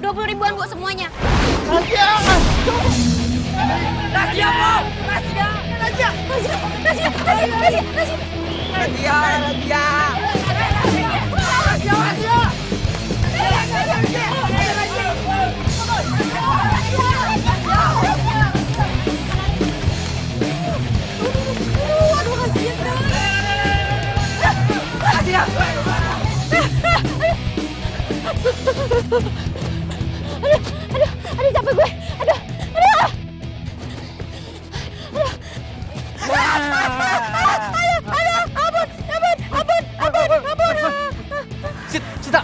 20 ribuan Bu semuanya. Razia! Razia, Bu! Razia! Razia! Aduh, capek gue. Aduh. Ampun. Sita!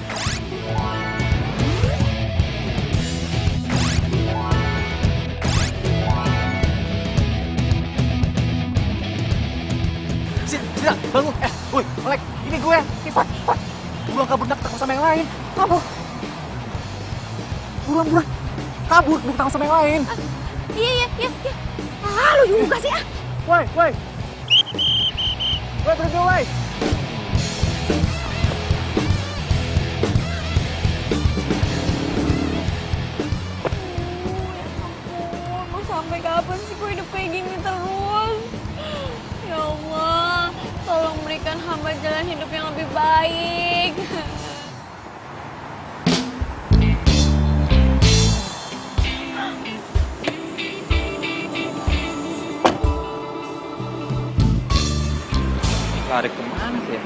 Sita, bangun! Woi, Olek, ini gue! Cepat! Buruan kabur, takut sama yang lain! Kabur! Buruan! Kabur, takut sama yang lain! Iya. Lu juga sih, ah. Woi, berhenti, woi! Mau sampai kapan sih gue hidup kayak gini terus? Ya Allah, tolong berikan hamba jalan hidup yang lebih baik. Lari kemana sih ya?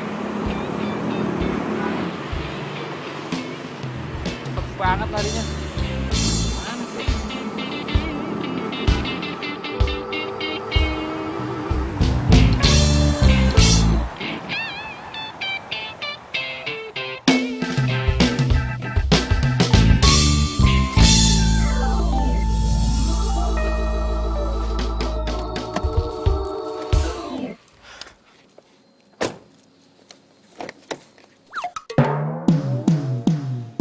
Cepet banget larinya. Mana sih?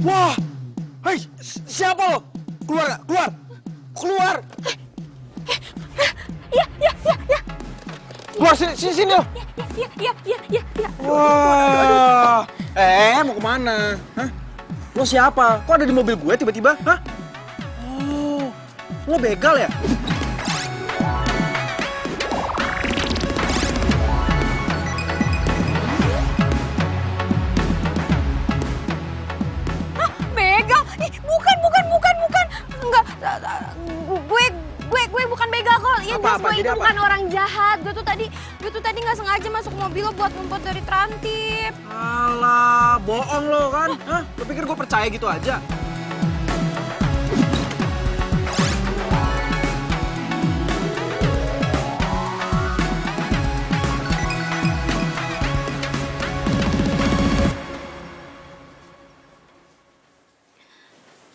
Wah! Hei, siapa lo? Keluar gak? Keluar! Iya. Keluar sini lo! Iya. Wah! Mau kemana? Hah? Lo siapa? Kok ada di mobil gue tiba-tiba? Hah? Oh, lo begal ya? Begal? Ih, bukan. Enggak, gue bukan begal kok. Ya jelas gue itu bukan orang jahat. Gue tuh tadi nggak sengaja masuk mobil lo buat ngumpet dari Trantip. Alah, bohong lo kan? Hah? Lo pikir gue percaya gitu aja?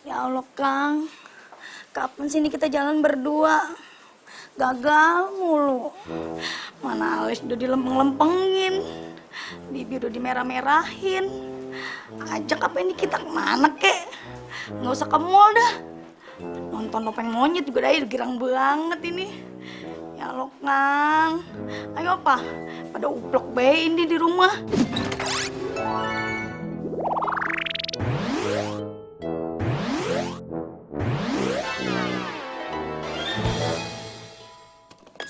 Ya Allah, Kang. Kapan sih ini kita jalan berdua? Gagal mulu. Mana alis udah dilempeng-lempengin. Bibir udah dimerah-merahin. Ajak apa ini kita kemana, kek? Nggak usah ke mall dah. Nonton topeng monyet juga dah, girang banget ini. Ya Allah, Kang. Ayo, apa? Pada uplok bae ini di rumah.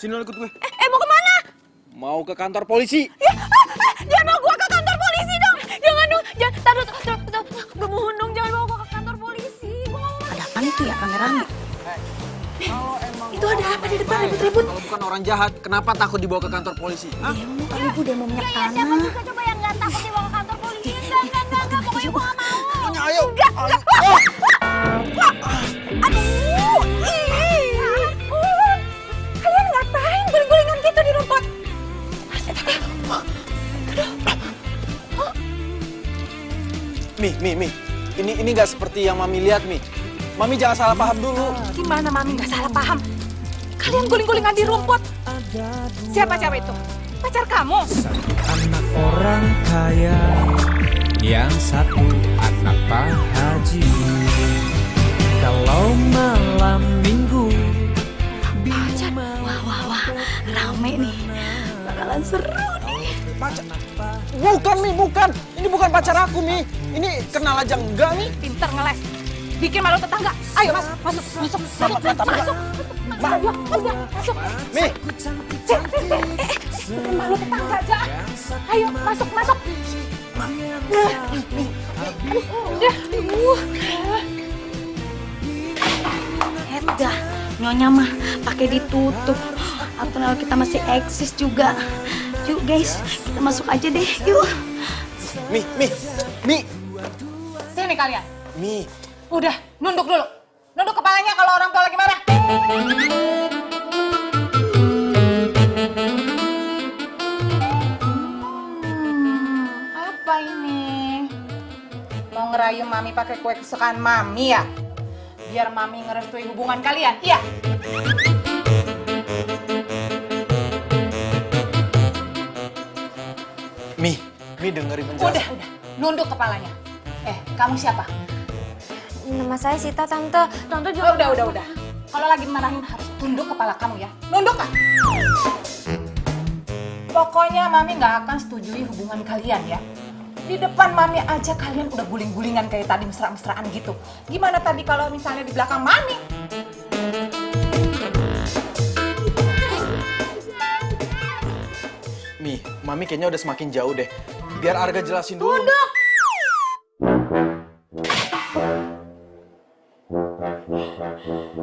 Sini lo ikut gue. Mau kemana? Mau ke kantor polisi. Jangan bawa gue ke kantor polisi dong. Jangan dong. Taruh. Gue mohon dong, jangan bawa gue ke kantor polisi. Gue nggak mau. Ada apaan itu ya, rame-rame? Kalau emang Itu ada apa di depan ribut-ribut? Kalau bukan orang jahat, kenapa takut dibawa ke kantor polisi? Hah? Demo kali Bu, demo minyak Siapa tanah. juga coba yang nggak takut dibawa ke kantor polisi? Enggak. Pokoknya gue nggak mau. Ayo. Enggak. Aduh. Kalian ngapain guling-gulingan gitu di rumput? Mi. Ini nggak seperti yang Mami lihat, Mi. Mami jangan salah paham dulu. Gimana Mami nggak salah paham? Kalian guling-gulingan di rumput. Siapa itu? Pacar kamu? Satu anak orang kaya, yang satu anak Pak Haji. Kalau malam minggu, Pacar. Wah. Rame nih. Bakalan seru nih. Pacar? Bukan, Mi, bukan. Ini bukan pacar aku, Mi. Ini kenal aja enggak, Mi. Pinter ngeles. bikin malu tetangga. Ayo masuk. Ayo, masuk. Mi, Bikin malu tetangga aja. Ayo, masuk. Dah, nyonya mah pakai ditutup. Atau kita masih eksis juga. Yuk guys, kita masuk aja deh. Yuk. Mi. Sini kalian. Mi. Udah, nunduk dulu. Nunduk kepalanya kalau orang tua lagi marah. Apa ini? Mau ngerayu Mami pakai kue kesukaan Mami ya? Biar Mami ngerestui hubungan kalian, iya? Mi dengerin penjelasan. Udah. Nunduk kepalanya. Kamu siapa? Nama saya Sita, Tante. Tante juga... Udah. Kalau lagi marahin harus tunduk kepala kamu ya. Nunduk kan? Pokoknya Mami nggak akan setujui hubungan kalian ya. Di depan Mami aja kalian udah guling-gulingan kayak tadi mesra-mesraan gitu. Gimana tadi kalau misalnya di belakang Mami? Mi, Mami kayaknya udah semakin jauh deh. Biar Arga jelasin dulu. Tunduk!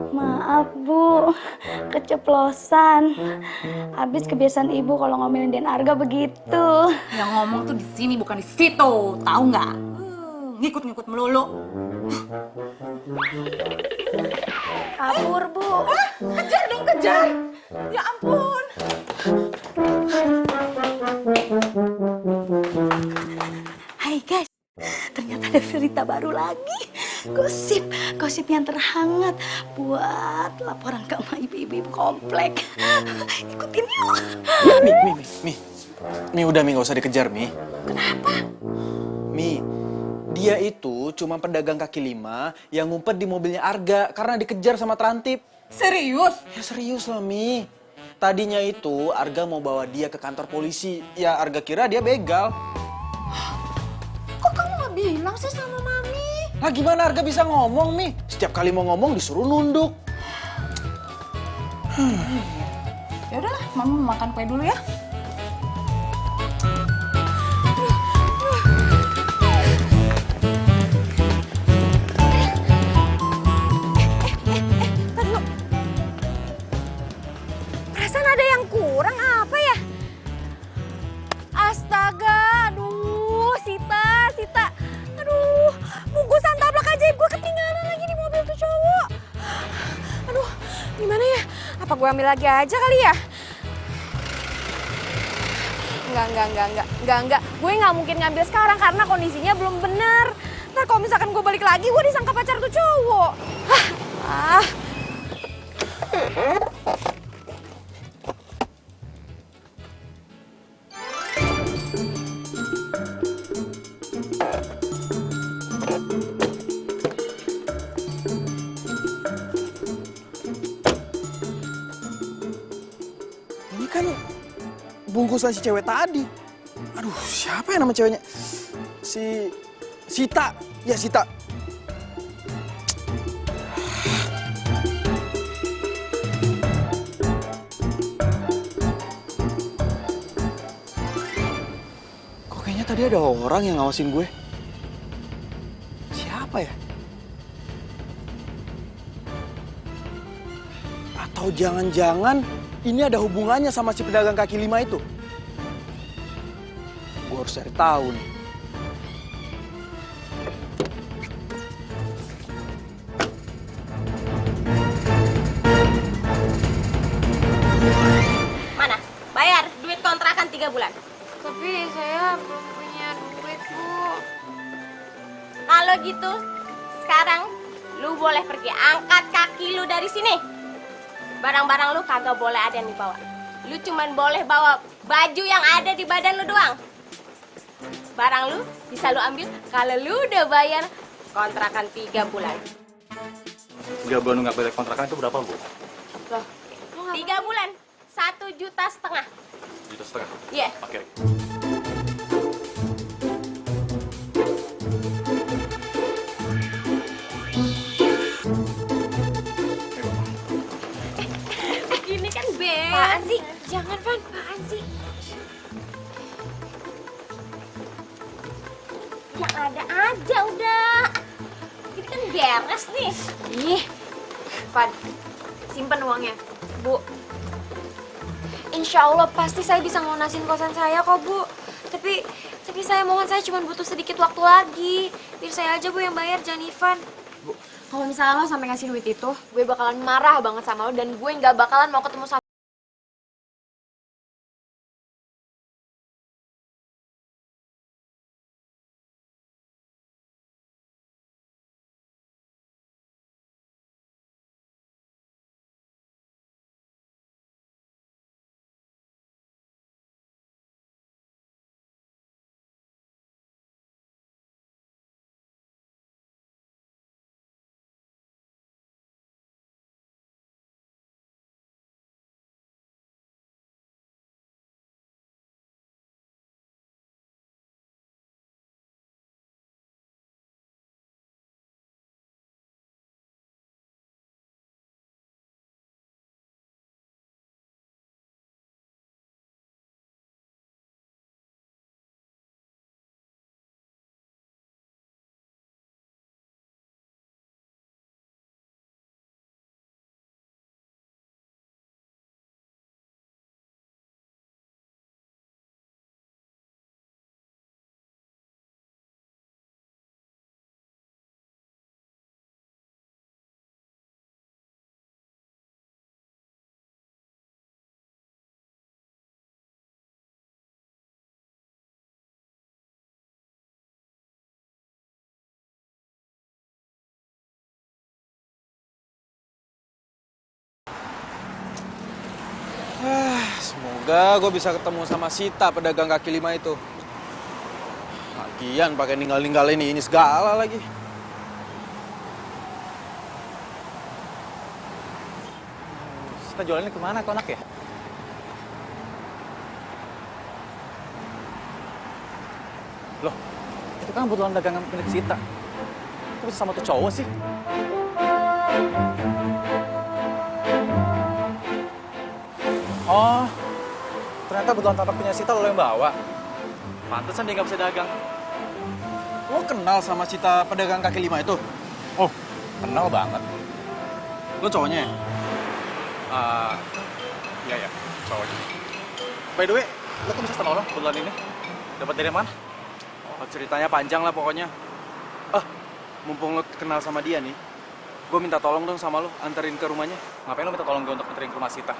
Maaf Bu, keceplosan. Habis kebiasaan ibu kalau ngomelin Den Arga begitu. Yang ngomong tuh di sini bukan di situ, tahu nggak? Ngikut-ngikut melulu. Kabur Bu. Kejar dong, kejar! Ya ampun! Hai guys, ternyata ada berita baru lagi. Gosip yang terhangat buat laporan ke ibu-ibu komplek. Ikutin yuk. Mi, udah Mi, nggak usah dikejar Mi. Kenapa? Mi, dia itu cuma pedagang kaki lima yang ngumpet di mobilnya Arga karena dikejar sama Trantip. Serius? Ya serius lah Mi. Tadinya itu Arga mau bawa dia ke kantor polisi. Ya Arga kira dia begal. Kok kamu nggak bilang sih sama Mami? Lah gimana Arga bisa ngomong Mi? Setiap kali mau ngomong disuruh nunduk. Ya udahlah, Mami mau makan kue dulu ya. Perasaan ada yang kurang apa ya? Astaga, aduh, Sita. Aduh, bungkusan taplak ajaib gue ketinggalan lagi di mobil tuh cowok. Aduh, gimana ya? Apa gue ambil lagi aja kali ya? Enggak. Gue nggak mungkin ngambil sekarang karena kondisinya belum bener. Ntar kalau misalkan gue balik lagi, gue disangka pacar tuh cowok. Ini kan bungkusan si cewek tadi. Aduh, siapa ya nama ceweknya? Si Sita. Ya, Sita. Kok kayaknya tadi ada orang yang ngawasin gue? Siapa ya? Atau jangan-jangan ini ada hubungannya sama si pedagang kaki lima itu? Gue harus cari tahu nih. Mana? Bayar duit kontrakan 3 bulan. Tapi saya belum punya duit, Bu. Kalau gitu, sekarang lu boleh pergi. Angkat kaki lu dari sini. Barang-barang lu kagak boleh ada yang dibawa. Lu cuman boleh bawa baju yang ada di badan lu doang. Barang lu bisa lu ambil kalau lu udah bayar kontrakan 3 bulan. 3 bulan nggak bayar kontrakan itu berapa, Bu? Loh, 3 bulan, 1,5 juta. 1,5 juta? Iya. Oke. Yang ada aja udah. Ini kan beres nih. Ih, Van, simpen uangnya. Bu, insya Allah pasti saya bisa ngelunasin kosan saya kok, Bu. Tapi saya mohon, saya cuma butuh sedikit waktu lagi. Biar saya aja, Bu, yang bayar, jangan Ivan. Bu, kalau misalnya lo sampai ngasih duit itu, gue bakalan marah banget sama lo dan gue nggak bakalan mau ketemu sama Semoga gue bisa ketemu sama Sita, pedagang kaki lima itu. Lagian pakai ninggalin ini segala lagi. Kita jualannya kemana tuh anak ya? Loh, itu kan kebetulan dagangan milik Sita. Kok bisa sama tuh cowok sih? Oh, ternyata kebetulan tapak punya Sita lo yang bawa. Pantesan dia nggak bisa dagang. Lo kenal sama Sita pedagang kaki lima itu? Oh, kenal banget. Lo cowoknya ya? Iya, cowoknya. By the way, lo kok bisa kenal kebetulan ini? Dapat dari mana? Oh, ceritanya panjang lah pokoknya. Mumpung lo kenal sama dia nih, gue minta tolong dong sama lo, anterin ke rumahnya. Ngapain lo minta tolong gue untuk anterin ke rumah Sita?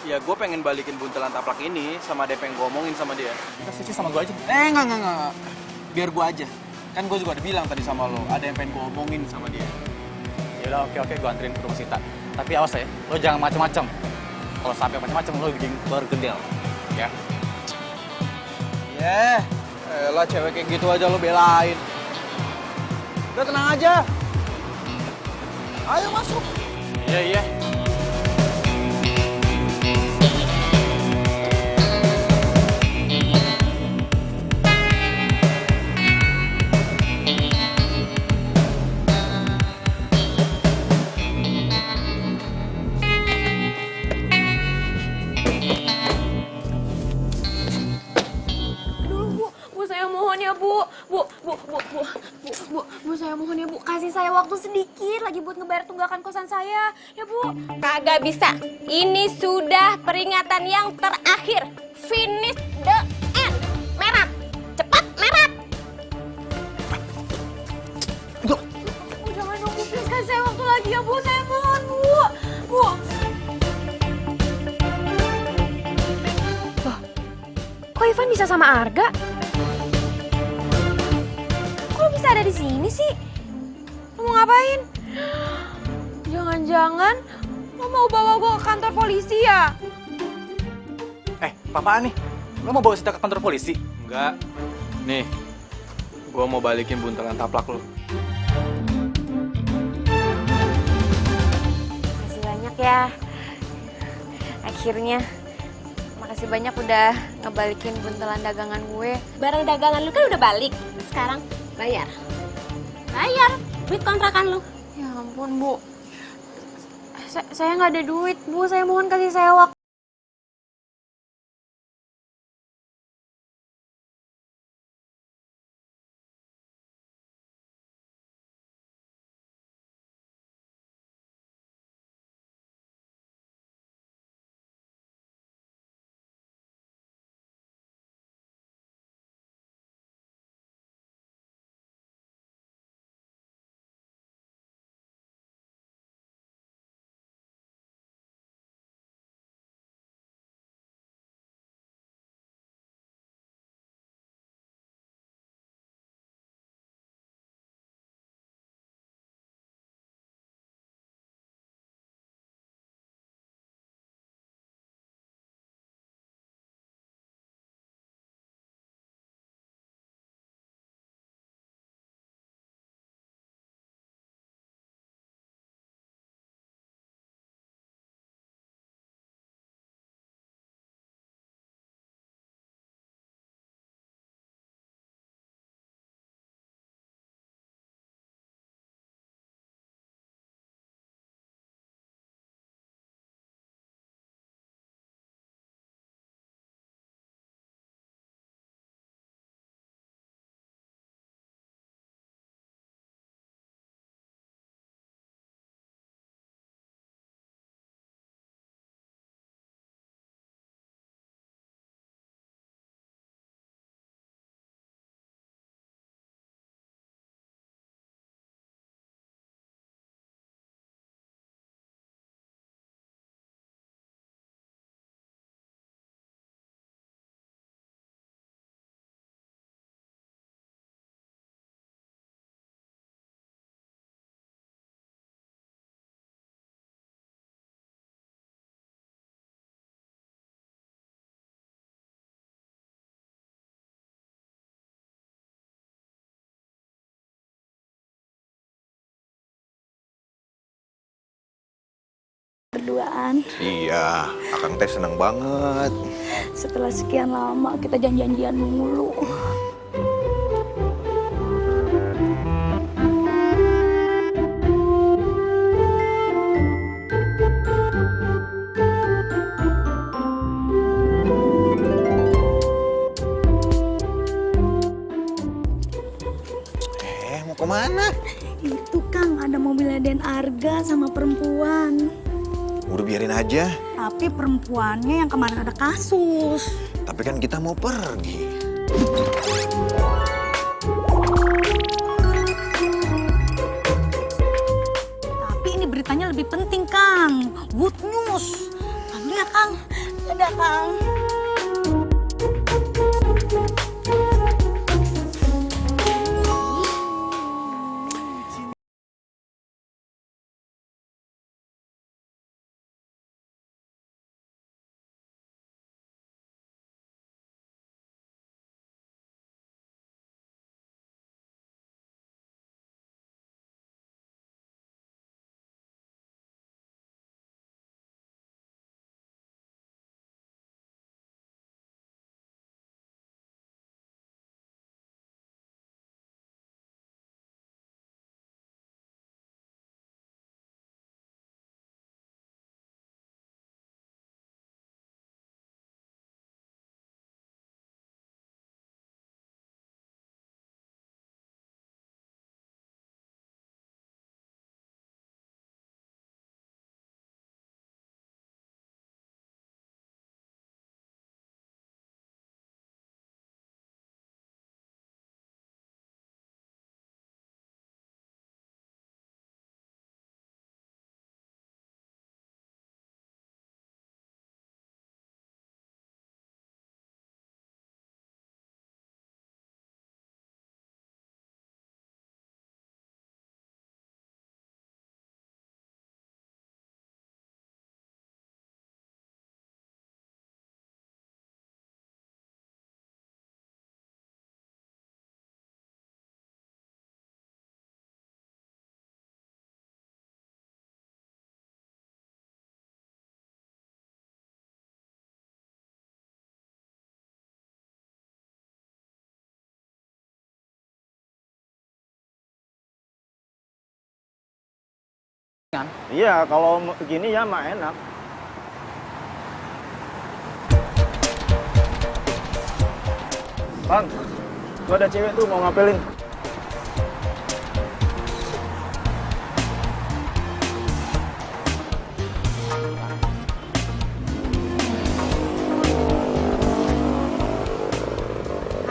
Ya gue pengen balikin buntelan taplak ini sama DP yang gue omongin sama dia. Kita switch sama gue aja. Enggak. Biar gue aja. Kan gue juga udah bilang tadi sama lo, ada yang pengen gue omongin sama dia. Yaudah, oke, gue anterin ke rumah Sita. Tapi awas ya, lo jangan macem-macem. Kalau sampai macem-macem, lo bikin bergedel. Ya? Elah cewek kayak gitu aja lo belain. Udah tenang aja. Ayo masuk. Iya. Saya mohon ya, Bu. Bu, saya mohon ya, Bu. Kasih saya waktu sedikit lagi buat ngebayar tunggakan kosan saya. Ya, Bu. Kagak bisa. Ini sudah peringatan yang terakhir. Finish the end. Merah. Cepat, merah. Bu, jangan dong, Bu. Please kasih saya waktu lagi ya, Bu. Saya mohon, Bu. Loh, kok Ivan bisa sama Arga? Kok bisa ada di sini sih? Lo mau ngapain? Jangan-jangan lo mau bawa gue ke kantor polisi ya? Apaan nih? Lo mau bawa Sita ke kantor polisi? Enggak. Nih, gue mau balikin buntelan taplak lo. Makasih banyak ya. Akhirnya. Makasih banyak udah ngebalikin buntelan dagangan gue. Barang dagangan lu kan udah balik. Sekarang bayar. Bayar duit kontrakan lu. Ya ampun, Bu. Saya nggak ada duit, Bu. Saya mohon kasih saya waktu. berduaan. Iya, Akang teh seneng banget. Setelah sekian lama kita janjian mulu. Mau kemana? Itu Kang, ada mobilnya Den Arga sama perempuan. Udah biarin aja. Tapi perempuannya yang kemarin ada kasus. Tapi kan kita mau pergi. Tapi ini beritanya lebih penting, Kang. Good news. Kang, ya, Kang. Dadah, Kang. Iya, kalau begini ya mah enak. Bang, gua ada cewek tuh mau ngapelin.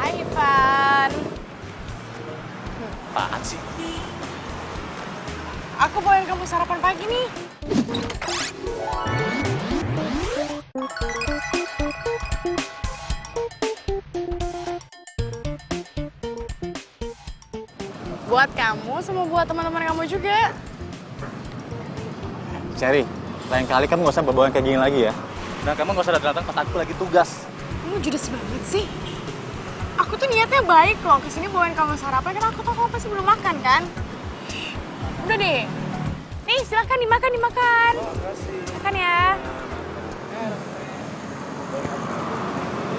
Hai Ivan. Apaan sih? Aku bawain kamu sarapan pagi nih. Buat kamu sama buat teman-teman kamu juga. Cherry, lain kali kamu nggak usah bawa kayak gini lagi ya. Dan kamu nggak usah datang pas aku lagi tugas. Kamu judes banget sih. Aku tuh niatnya baik loh, kesini bawain kamu sarapan karena aku tahu kamu pasti belum makan kan. Udah deh. Nih silakan dimakan. Makan ya.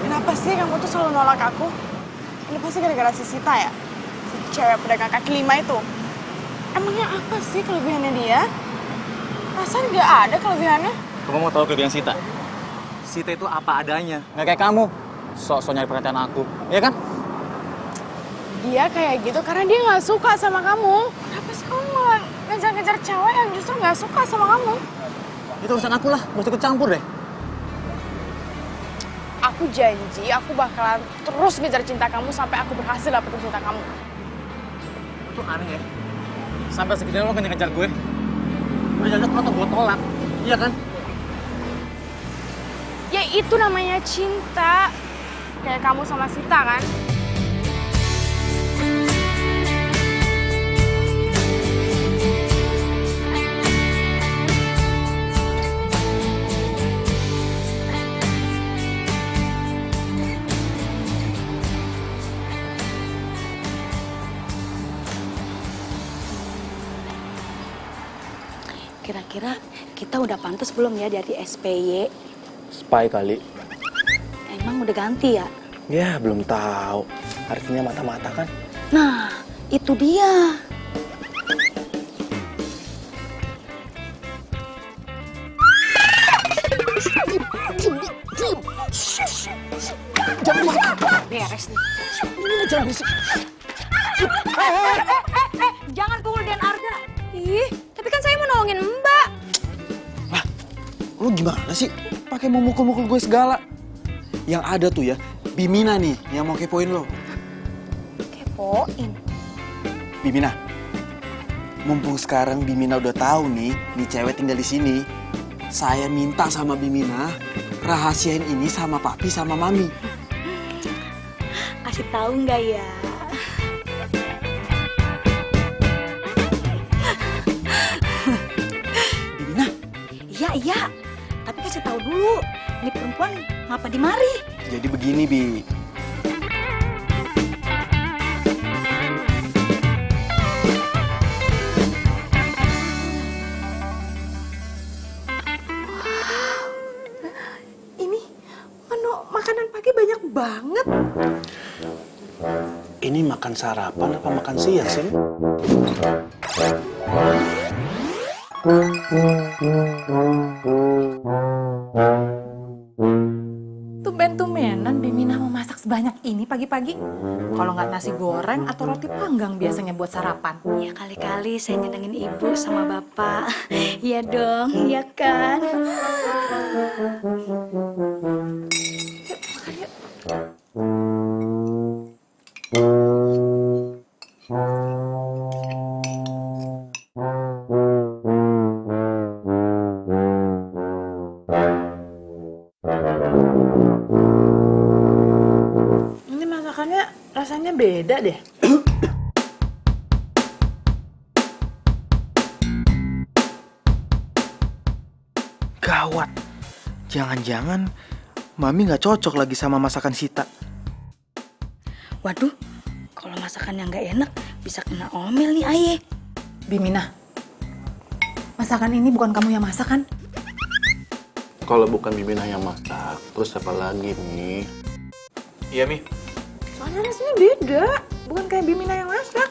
Kenapa sih kamu tuh selalu nolak aku? Ini pasti gara-gara si Sita ya? Si cewek pedagang kaki lima itu. Emangnya apa sih kelebihannya dia? Perasaan nggak ada kelebihannya. Kamu mau tahu kelebihan Sita? Sita itu apa adanya, nggak kayak kamu. Sok-sok nyari perhatian aku, iya kan? Dia kayak gitu karena dia nggak suka sama kamu. Kenapa sih kamu malah ngejar-ngejar cewek yang justru nggak suka sama kamu? Itu urusan aku lah, gak usah ikut campur deh. Aku janji aku bakalan terus ngejar cinta kamu sampai aku berhasil dapetin cinta kamu. Itu aneh ya. Sampai segini lo ngejar gue. Udah jelas lo gue tolak, iya kan? Ya itu namanya cinta. Kayak kamu sama Sita kan? Kira-kira kita udah pantas belum ya dari SPY? Spy kali. Emang udah ganti ya? Ya, belum tahu. Artinya mata-mata kan? Nah, itu dia. Beres nih. Jangan pukul Den Arga. Ih, tapi kan saya mau nolongin Mbak. Lah, lu gimana sih? Pakai mau mukul-mukul gue segala. Yang ada tuh ya, Bimina nih yang mau kepoin lo. Kepoin. Bimina, mumpung sekarang Bimina udah tahu nih cewek tinggal di sini. Saya minta sama Bimina rahasiain ini sama papi sama mami. Kasih tahu nggak ya? Bimina, Iya. Tapi kasih tahu dulu. Ini perempuan ngapa di mari? jadi begini Bi. Ini menu makanan pagi banyak banget. Ini makan sarapan apa makan siang sih? Tumben-tumbenan Bimina mau masak sebanyak ini pagi-pagi. Kalau nggak nasi goreng atau roti panggang biasanya buat sarapan. Ya kali-kali saya nyenengin ibu sama bapak. Iya dong, iya kan? Ini masakannya rasanya beda deh. Gawat. Jangan-jangan Mami nggak cocok lagi sama masakan Sita. Waduh, kalau masakan yang nggak enak bisa kena omel nih Aye. Bimina, masakan ini bukan kamu yang masak kan? Kalau bukan Bimina yang masak, terus siapa lagi nih? Iya Mi. Soalnya rasanya beda, bukan kayak Bimina yang masak.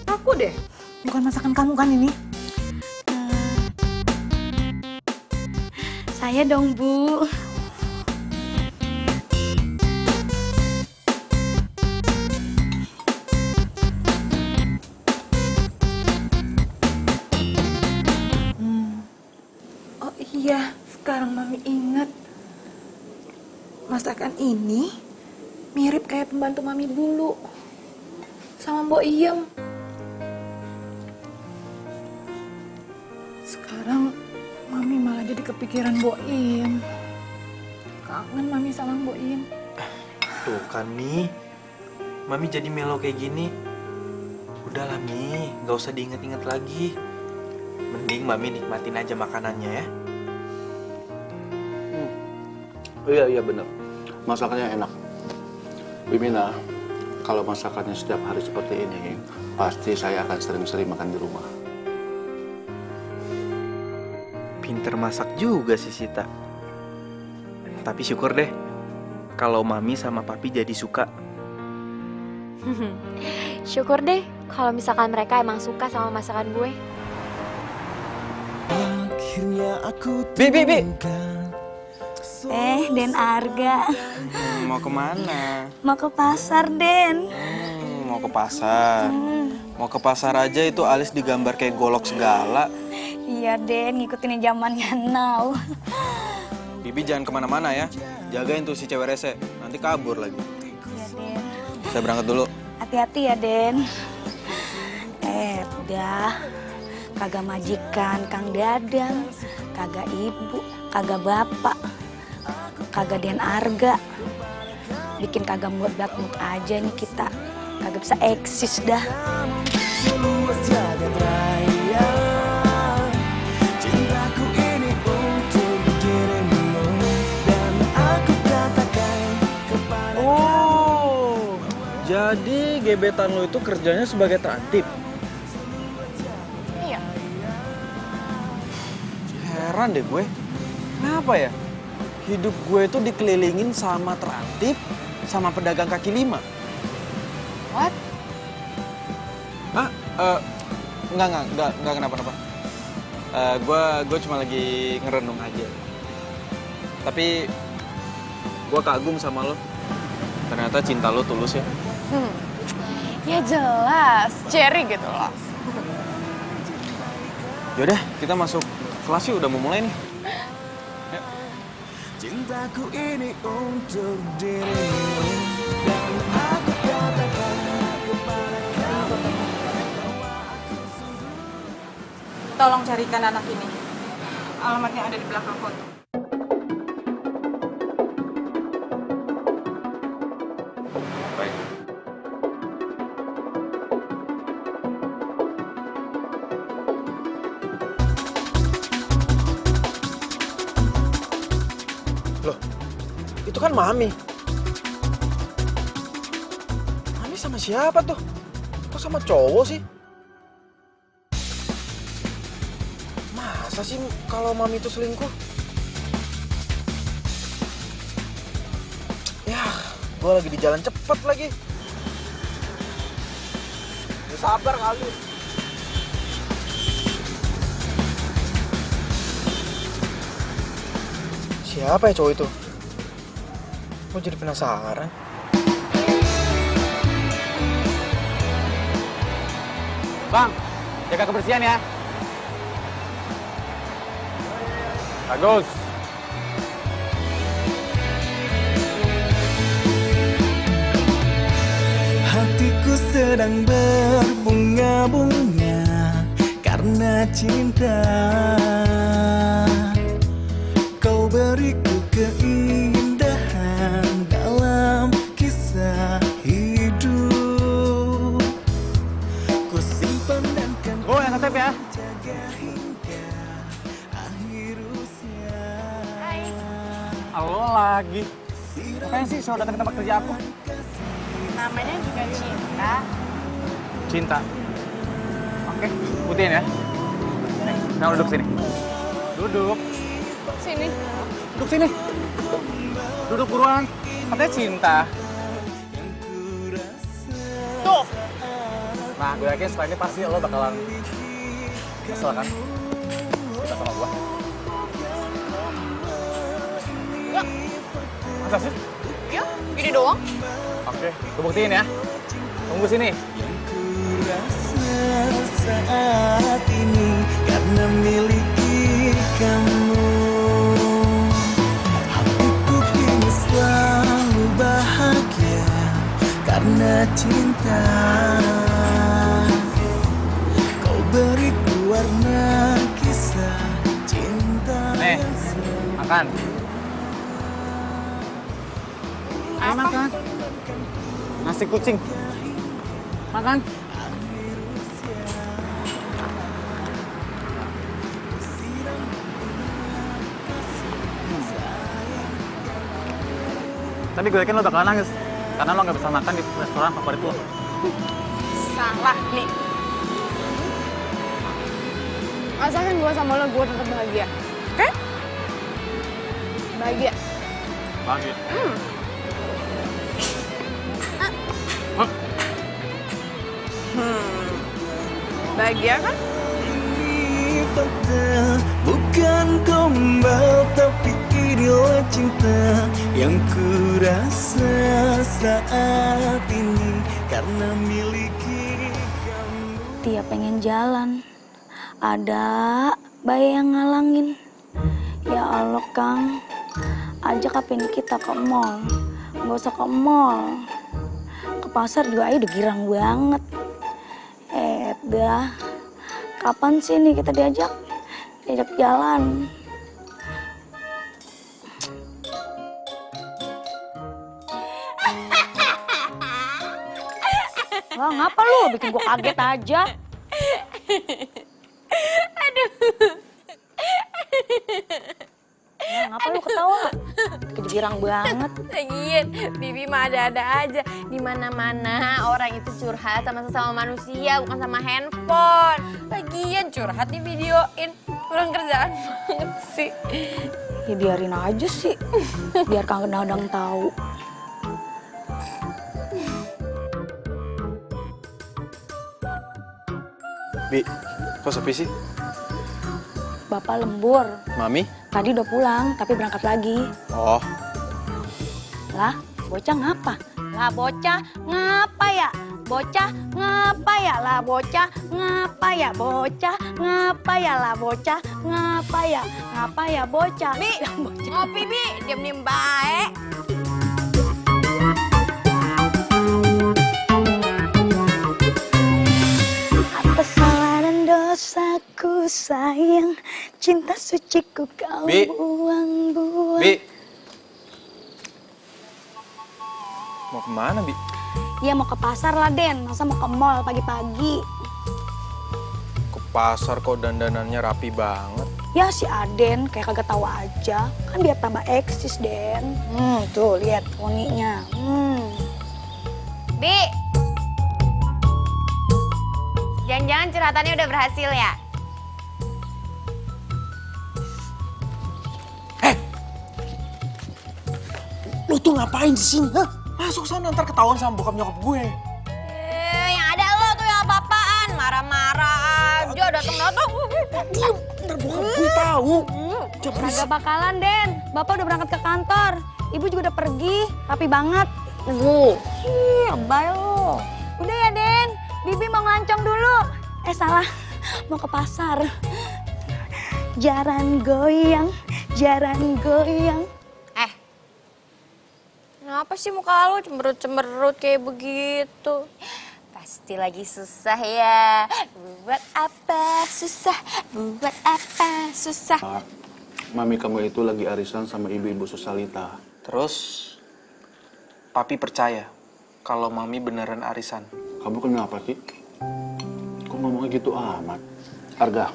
Aku deh, bukan masakan kamu kan ini? Saya dong Bu. Oh iya, sekarang Mami ingat. Masakan ini mirip kayak pembantu Mami dulu. Sama Mbok Iem. Sekarang Mami malah jadi kepikiran Mbok Iem. Kangen Mami sama Mbok Iem. Tuh kan Mi, Mami jadi melo kayak gini. Udahlah Mi, gak usah diinget-inget lagi. Mending Mami nikmatin aja makanannya ya. Iya bener. Masakannya enak. Bimina, kalau masakannya setiap hari seperti ini, pasti saya akan sering-sering makan di rumah. Pinter masak juga sih Sita. Tapi syukur deh, kalau Mami sama Papi jadi suka. Syukur deh kalau misalkan mereka emang suka sama masakan gue. Bi. Den Arga. Mau kemana? Mau ke pasar, Den. Mau ke pasar. Mau ke pasar aja itu alis digambar kayak golok segala. Iya, Den, ngikutin zamannya now. Bibi jangan kemana-mana ya. Jagain tuh si cewek rese, nanti kabur lagi. Iya, Den. Saya berangkat dulu. Hati-hati ya, Den. Udah. Kagak majikan Kang Dadang, kagak ibu, kagak bapak, kagak Den Arga. Bikin kagak mood aja nih kita. Kagak bisa eksis dah. Oh, jadi gebetan lo itu kerjanya sebagai terantip? Iya. Heran deh gue. Kenapa ya? Hidup gue tuh dikelilingin sama terantip, sama pedagang kaki lima. What? Hah? Enggak kenapa-napa. Gue cuma lagi ngerenung aja. Tapi gue kagum sama lo. Ternyata cinta lo tulus ya. Ya jelas, Cherry gitu loh. Yaudah, kita masuk kelas yuk, udah mau mulai nih. Cintaku ini untuk dirimu dan aku katakan kepada kamu. Tolong carikan anak ini. Alamatnya ada di belakang foto. Baik. Loh, itu kan Mami. Mami sama siapa tuh? Kok sama cowok sih? Masa sih kalau Mami itu selingkuh? Ya, gue lagi di jalan cepet lagi. Ya, sabar kali. Siapa ya cowok itu? Gue jadi penasaran. Bang, jaga kebersihan ya. Bagus. Hatiku sedang berbunga-bunga karena cinta. Kau beriku keindahan dalam kisah hidup. Ku simpan dan kan Gue yang ngetep ya. jaga hingga akhir usia. Halo lagi. Ngapain sih selalu datang ke tempat kerja aku? Namanya juga cinta. Cinta. Oke, buktiin ya. Nah, duduk sini. Duduk. Sini. Duduk sini. Duduk buruan. Katanya cinta. Tuh. Nah, gue yakin setelah ini pasti lo bakalan kesel kan? Cinta sama gue. Enggak. Masa sih? Ya, gini doang. Oke, gue buktiin ya. Tunggu sini. Rasa saat ini karena miliki kamu. Hatiku kini selalu bahagia karena cinta. Kau beriku warna kisah cinta. Nih, makan. Ayo makan. Nasi kucing. Makan. Tapi gue yakin lo bakalan nangis karena lo nggak bisa makan di restoran favorit lo. Salah nih. Asalkan gue sama lo, gue tetap bahagia. Oke? Bahagia. Bahagia. Bahagia kan? Ini fakta, bukan gombal tapi inilah cinta yang ku rasa saat ini karena miliki kamu. Dia pengen jalan, ada bayi yang ngalangin. Ya Allah Kang, ajak apa ini kita ke mall. Nggak usah ke mall, ke pasar juga aja udah girang banget. Dah, kapan sih nih kita diajak jalan? Wah, ngapa lu? Bikin gua kaget aja. Aduh. Nah, ngapa lu ketawa? Kejirang banget. Lagian, Bibi mah ada-ada aja. Di mana-mana orang itu curhat sama sesama manusia, bukan sama handphone. Lagian curhat di videoin. kurang kerjaan banget sih. Ya biarin aja sih, biar Kang Dadang tahu. Bi, kok sepi sih? Bapak lembur. Mami? Tadi udah pulang, tapi berangkat lagi. Oh, Lah, bocah ngapa? Lah bocah ngapa ya? Bocah ngapa ya? Lah bocah ngapa ya? Bocah ngapa ya? Lah bocah ngapa ya? Ngapa ya bocah? Bi, ngopi Bi, diem-diem baik. Apa salah dan dosaku sayang, cinta suciku kau Bi. buang-buang. Bi. Mau kemana, Bi? Iya mau ke pasar lah Den, masa mau ke mall pagi-pagi? Ke pasar kok dandanannya rapi banget. Ya si Aden kayak kagak tahu aja, kan biar tambah eksis Den. Tuh lihat poninya. Bi, jangan-jangan curhatannya udah berhasil ya? Lu tuh ngapain di sini, hah? Masuk sana ntar ketahuan sama bokap nyokap gue. Yang ada lo tuh yang apa-apaan, marah-marah aja, datang-datang. Diam, ntar bokap gue tahu. Kagak bakalan Den, Bapak udah berangkat ke kantor. Ibu juga udah pergi, rapi banget. Ih, lebay lo. Udah ya Den, Bibi mau ngelancong dulu. Salah, mau ke pasar. Jaran goyang, jaran goyang. Kenapa sih muka lo cemberut-cemberut kayak begitu? Pasti lagi susah ya. Buat apa susah? Buat apa susah? Mami kamu itu lagi arisan sama ibu-ibu Susalita. Terus, Papi percaya kalau Mami beneran arisan. Kamu kenapa, Ki? Kok ngomongnya gitu amat? Arga,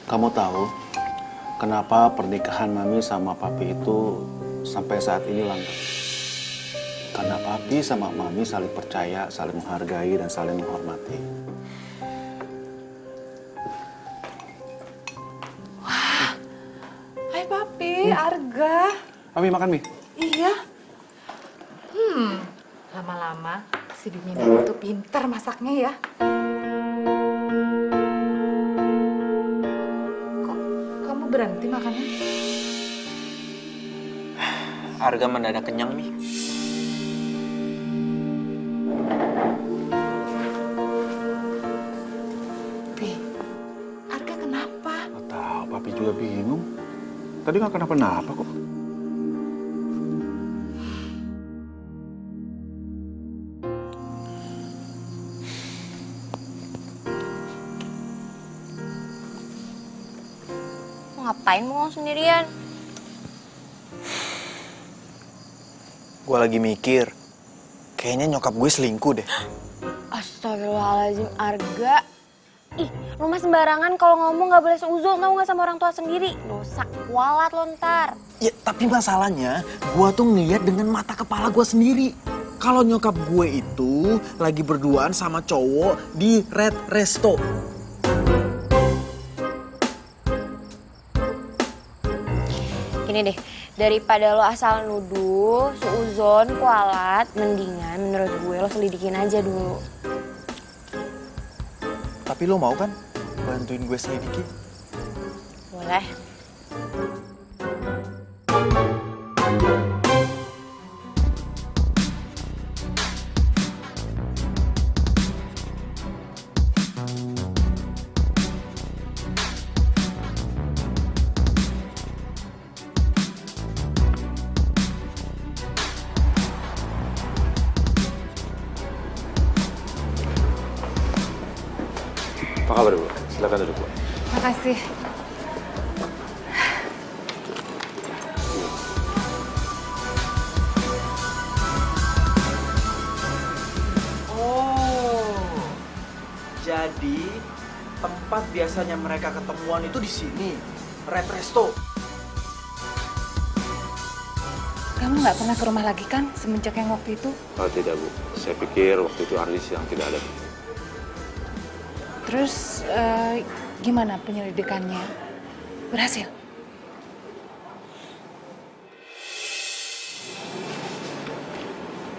kamu tahu kenapa pernikahan Mami sama Papi itu sampai saat ini langgeng? Karena Papi sama Mami saling percaya, saling menghargai, dan saling menghormati. Hai Papi, Arga. Mami makan mie? Iya. Lama-lama si Bimina itu pinter masaknya ya. Kok kamu berhenti makannya? Arga mendadak kenyang, Mi. Pi, Arga kenapa? Nggak tahu, Papi juga bingung. Tadi nggak kenapa-napa kok. Mau ngapain mau sendirian? Gue lagi mikir, kayaknya nyokap gue selingkuh deh. Astagfirullahaladzim, Arga. Ih, lu mah sembarangan kalau ngomong gak boleh seuzon, tau gak sama orang tua sendiri. Dosa kualat lo ntar. Ya, tapi masalahnya gua tuh ngeliat dengan mata kepala gua sendiri. Kalau nyokap gue itu lagi berduaan sama cowok di Red Resto. Gini deh, daripada lo asal nuduh, seuzon, kualat, mendingan menurut gue lo selidikin aja dulu. Tapi lo mau kan bantuin gue selidiki? Boleh. Apa kabar, Bu? Silakan duduk, Bu. Makasih. Oh, jadi tempat biasanya mereka ketemuan itu di sini, Red Resto. Kamu nggak pernah ke rumah lagi kan semenjak yang waktu itu? Oh tidak, Bu. Saya pikir waktu itu Ardi sedang tidak ada. Terus Gimana penyelidikannya? Berhasil?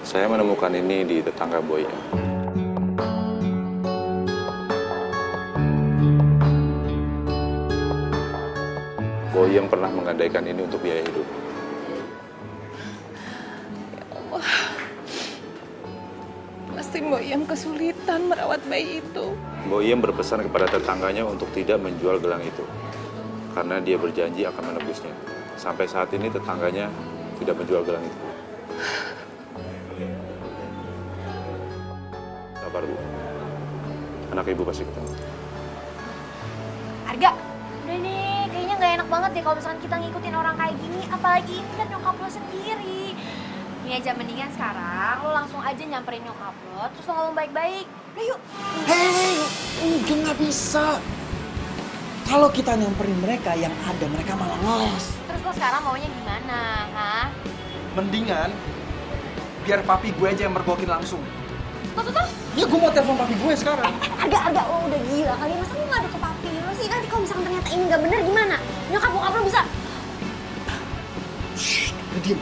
Saya menemukan ini di tetangga Boy. Boy yang pernah menggadaikan ini untuk biaya hidup. Pasti Mbok Iem kesulitan merawat bayi itu. Boy yang berpesan kepada tetangganya untuk tidak menjual gelang itu. Karena dia berjanji akan menebusnya. Sampai saat ini tetangganya tidak menjual gelang itu. Sabar, Bu. Anak Ibu pasti ketemu. Arga, udah deh, kayaknya nggak enak banget deh kalau misalkan kita ngikutin orang kayak gini. Apalagi ini kan nyokap lo sendiri. Ini aja mendingan sekarang lo langsung aja nyamperin nyokap lo, terus lo ngomong baik-baik. Udah yuk. Hei, udah nggak bisa. Kalau kita nyamperin mereka, yang ada mereka malah ngeles. Terus lo sekarang maunya gimana, ha? Mendingan biar papi gue aja yang mergokin langsung. Tuh. Ya gue mau telepon papi gue sekarang. Arga, lo udah gila kali. Masa lo ngadu ke papi lo sih? Nanti kalau misalkan ternyata ini nggak bener gimana? Nyokap bokap lo bisa. Shh, udah diem.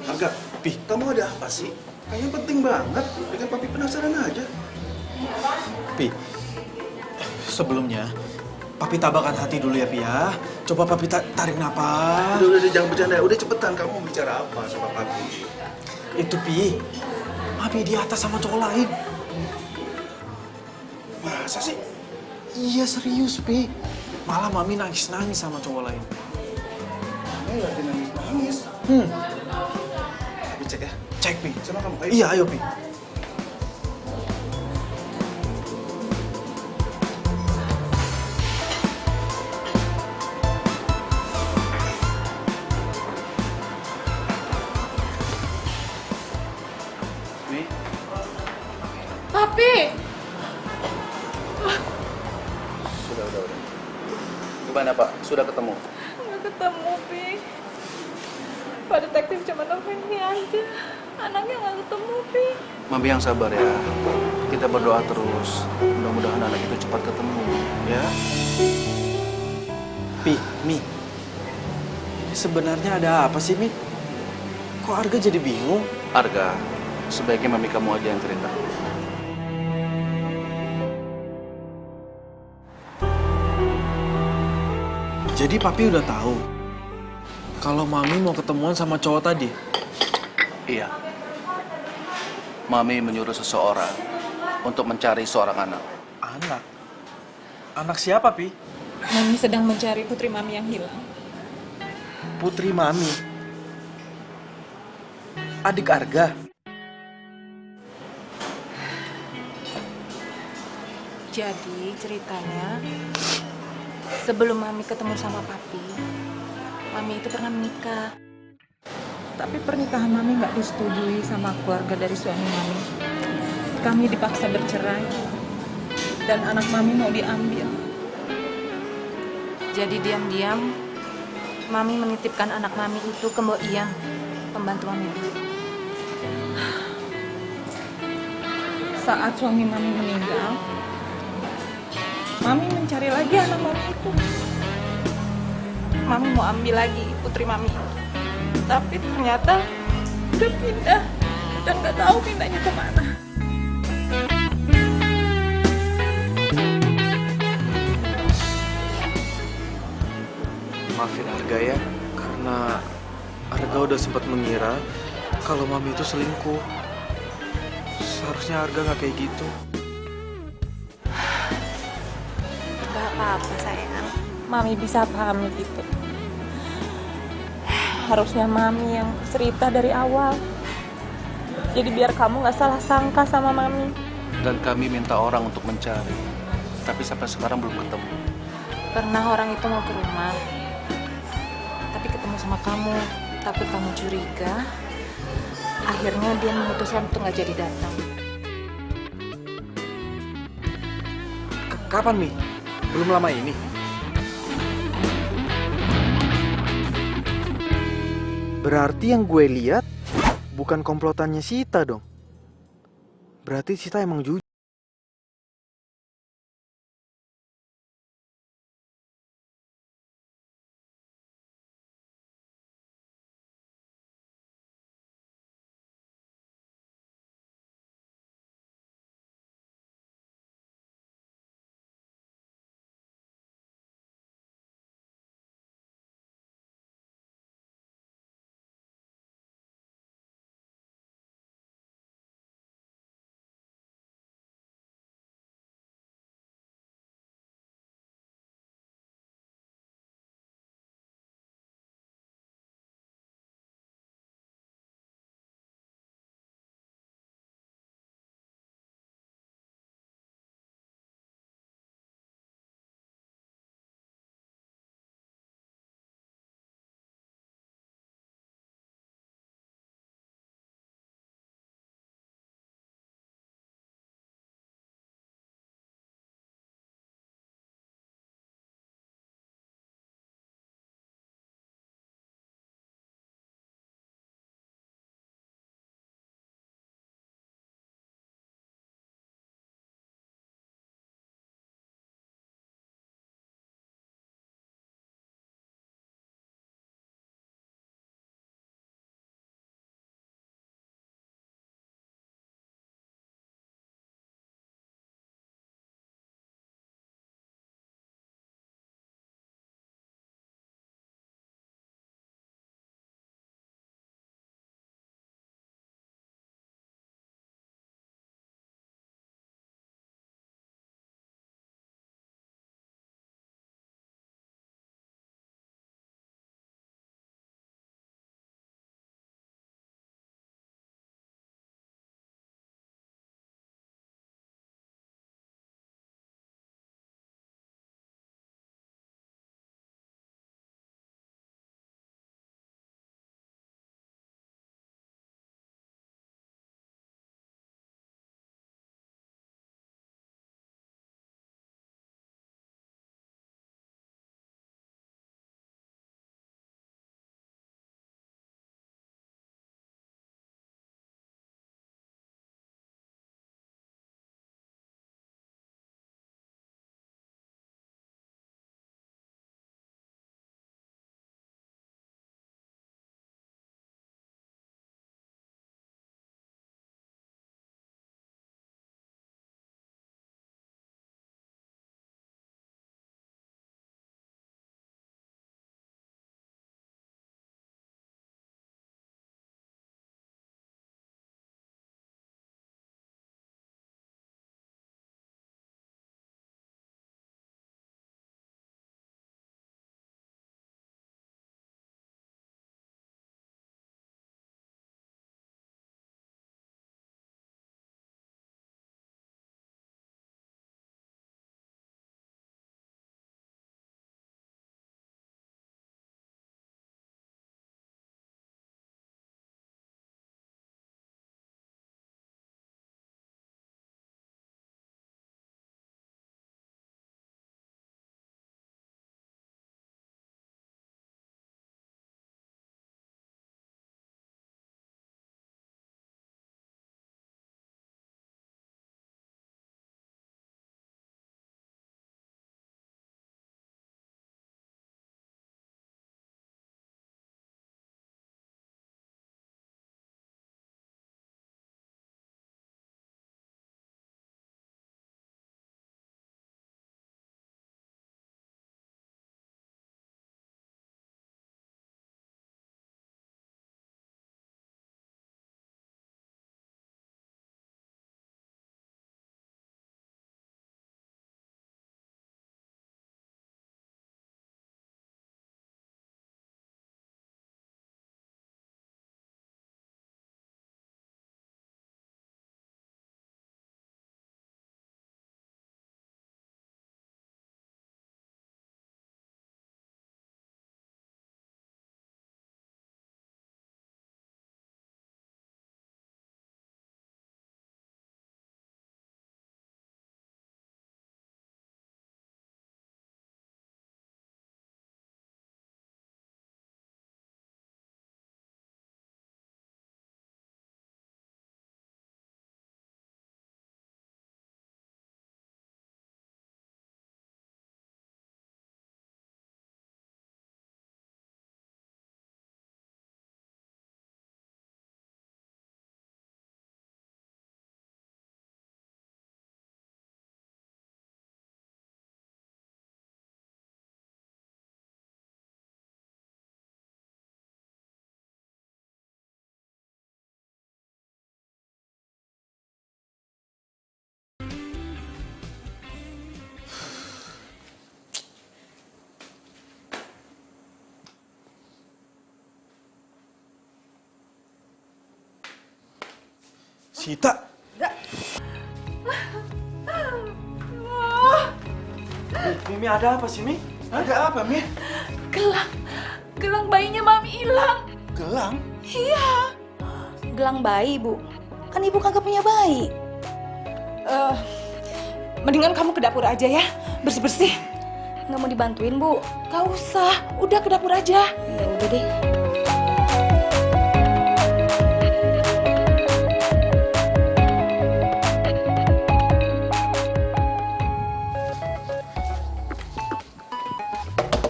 Agak, Pi, kamu ada apa sih? Kayaknya penting banget. Bikin papi penasaran aja. Pi, sebelumnya Papi tabahkan hati dulu ya, Pi ya. Coba Papi tarik napas. Udah, jangan bercanda. Udah cepetan, kamu mau bicara apa sama papi? Itu, Pi. Papi di atas sama cowok lain. Masa sih? Iya, serius, Pi. Malah Mami nangis-nangis sama cowok lain. Mami lagi nangis-nangis. Papi cek ya? Cek, Pi. Sama kamu, ayo. Iya, ayo, Pi. Papi! Sudah. Gimana, Pak? Sudah ketemu? Nggak ketemu, Pi. Pak detektif cuma nemuin ini aja. Anaknya nggak ketemu, Pi. Mami yang sabar ya. Kita berdoa terus. Mudah-mudahan anak itu cepat ketemu, ya. Pi, Mi. Ini sebenarnya ada apa sih, Mi? Kok Arga jadi bingung? Arga, sebaiknya Mami kamu aja yang cerita. Jadi Papi udah tahu kalau Mami mau ketemuan sama cowok tadi? Iya. Mami menyuruh seseorang untuk mencari seorang anak. Anak? Anak siapa, Pi? Mami sedang mencari putri Mami yang hilang. Putri Mami? Adik Arga? Jadi ceritanya, sebelum Mami ketemu sama Papi, Mami itu pernah menikah. Tapi pernikahan Mami nggak disetujui sama keluarga dari suami Mami. Kami dipaksa bercerai, dan anak Mami mau diambil. Jadi diam-diam, Mami menitipkan anak Mami itu ke Mbok Iem, pembantu Mami. Saat suami Mami meninggal, Mami mencari lagi anak Mami itu. Mami mau ambil lagi putri Mami. Tapi ternyata udah pindah. Dan nggak tahu pindahnya kemana. Maafin Arga ya, karena Arga udah sempat mengira kalau Mami itu selingkuh. Seharusnya Arga nggak kayak gitu. Gak apa-apa sayang. Mami bisa paham gitu. Harusnya Mami yang cerita dari awal. Jadi biar kamu gak salah sangka sama Mami. Dan kami minta orang untuk mencari. Tapi sampai sekarang belum ketemu. Pernah orang itu mau ke rumah. Tapi ketemu sama kamu. Tapi kamu curiga. Akhirnya dia memutuskan untuk gak jadi datang. Kapan, Mi? Belum lama ini? Berarti yang gue lihat bukan komplotannya Sita dong. Berarti Sita emang jujur. Sita. Mimi, ada apa sih, Mi? Ada apa, Mi? Gelang bayinya Mami hilang. Gelang? Iya. Gelang bayi, Bu. Kan Ibu kagak punya bayi. Mendingan kamu ke dapur aja ya, bersih-bersih. Nggak mau dibantuin, Bu? Gak usah, udah ke dapur aja. Ya udah deh.